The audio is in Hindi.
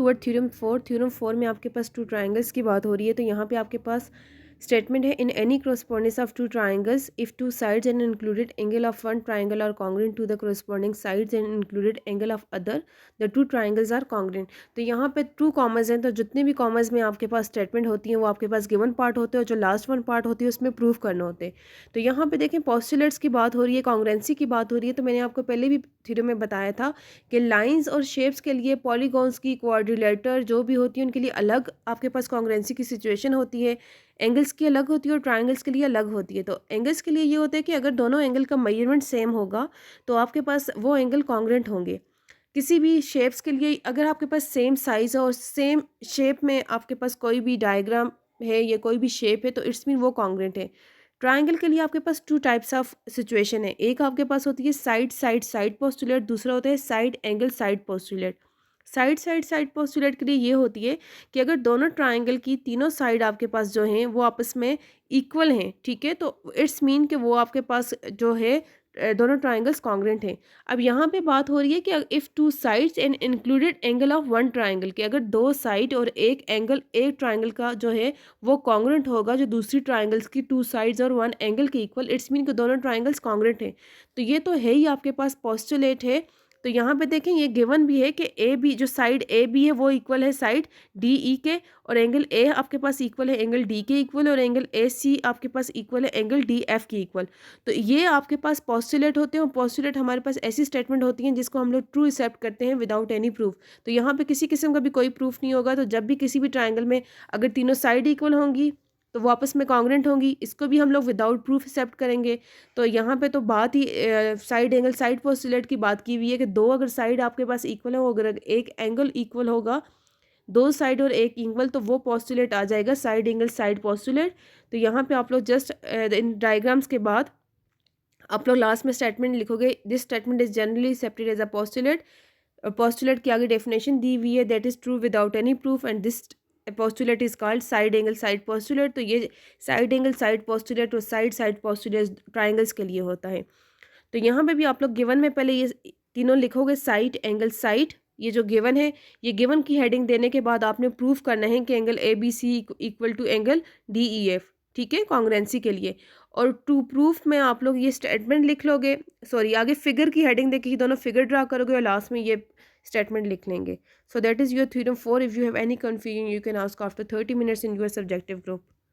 टूवर्ड थ्योरम 4 में आपके पास टू ट्राइंगल्स की बात हो रही है। तो यहाँ पे आपके पास स्टेटमेंट है, in any correspondence of two triangles if two sides and included angle of one triangle are congruent to the corresponding sides and included angle of other, the two triangles are congruent. तो यहाँ पे टू कॉमर्स हैं, तो जितने भी कॉमर्स में आपके पास स्टेटमेंट होती हैं वो आपके पास गिवन पार्ट होते हैं और जो लास्ट वन पार्ट होती है उसमें प्रूफ करना होते हैं। तो यहाँ पे देखें पोस्टुलेट्स की बात हो रही है, कॉन्ग्रुएंसी की बात हो रही है। तो मैंने आपको पहले भी थ्योरम में बताया था कि लाइंस और शेप्स के लिए पॉलीगॉन्स की क्वाड्रिलेटर जो भी होती है उनके लिए अलग आपके पास कॉन्ग्रुएंसी की सिचुएशन होती है, एंगल्स की अलग होती है और ट्राइंगल्स के लिए अलग होती है। तो एंगल्स के लिए ये होता है कि अगर दोनों एंगल का मेजरमेंट सेम होगा तो आपके पास वो एंगल कॉन्ग्रुएंट होंगे। किसी भी शेप्स के लिए अगर आपके पास सेम साइज़ है और सेम शेप में आपके पास कोई भी डायग्राम है या कोई भी शेप है तो इट्स मीन वो कॉन्ग्रुएंट है। ट्राइंगल के लिए आपके पास टू टाइप्स ऑफ सिचुएशन है, एक आपके पास होती है साइड साइड साइड पोस्टुलेट, दूसरा होता है side angle side postulate. Side side side postulate के लिए ये होती है कि अगर दोनों ट्राइंगल की तीनों साइड आपके पास जो हैं वो आपस में इक्वल हैं, ठीक है, तो इट्स मीन कि वो आपके पास जो है दोनों ट्राइंगल्स कॉन्ग्रुएंट हैं। अब यहाँ पे बात हो रही है कि if two sides and included angle of one triangle, के अगर दो साइड और एक एंगल एक ट्राइंगल का जो है वो कॉन्ग्रुएंट होगा जो दूसरी ट्राइंगल्स की टू साइड्स और वन एंगल के इक्वल, इट्स मीन कि दोनों ट्राइंगल्स कॉन्ग्रुएंट हैं। तो ये तो है ही आपके पास पोस्टुलेट है। तो यहाँ पे देखें ये गिवन भी है कि ए बी, जो साइड ए बी है वो इक्वल है साइड डी ई के, और एंगल ए आपके पास इक्वल है एंगल डी के इक्वल, और एंगल ए सी आपके पास इक्वल है एंगल डी एफ के इक्वल। तो ये आपके पास पोस्टुलेट होते हैं और पोस्टुलेट हमारे पास ऐसी स्टेटमेंट होती हैं जिसको हम लोग ट्रू एक्सेप्ट करते हैं विदाउट एनी प्रूफ। तो यहाँ पे किसी किस्म का भी कोई प्रूफ नहीं होगा। तो जब भी किसी भी ट्राइंगल में अगर तीनों साइड इक्वल होंगी तो वो आपस में कॉन्ग्रुएंट होंगी, इसको भी हम लोग विदाउट प्रूफ एक्सेप्ट करेंगे। तो यहाँ पे तो बात ही साइड एंगल साइड पोस्टुलेट की बात की हुई है कि दो अगर साइड आपके पास इक्वल है, वो अगर एक एंगल इक्वल होगा, दो साइड और एक इक्वल, तो वो पोस्टुलेट आ जाएगा साइड एंगल साइड पोस्टुलेट। तो यहाँ पे आप लोग जस्ट इन डायग्राम्स के बाद आप लोग लास्ट में स्टेटमेंट लिखोगे, this statement is generally accepted as a postulate. Postulate की आगे डेफिनेशन दी हुई है, that is true without any proof and this postulate is called side angle side postulate. तो ये साइड एंगल साइड पोस्टुलेट और साइड साइड पोस्टुलेट ट्राइंगल्स के लिए होता है। तो यहाँ पे भी आप लोग गिवन में पहले ये तीनों लिखोगे, साइड एंगल साइड, ये जो गिवन है, ये गिवन की हेडिंग देने के बाद आपने प्रूफ करना है कि angle A B C equal to angle D E F, ठीक है, कॉन्ग्रुएंसी के लिए। और टू प्रूफ में आप लोग ये स्टेटमेंट लिख लोगे, सॉरी आगे फिगर की हेडिंग देके दोनों फिगर ड्रा करोगे और लास्ट में ये स्टेटमेंट लिख लेंगे। So that is your theorem 4। If you have any confusion you can ask after 30 minutes in your subjective group.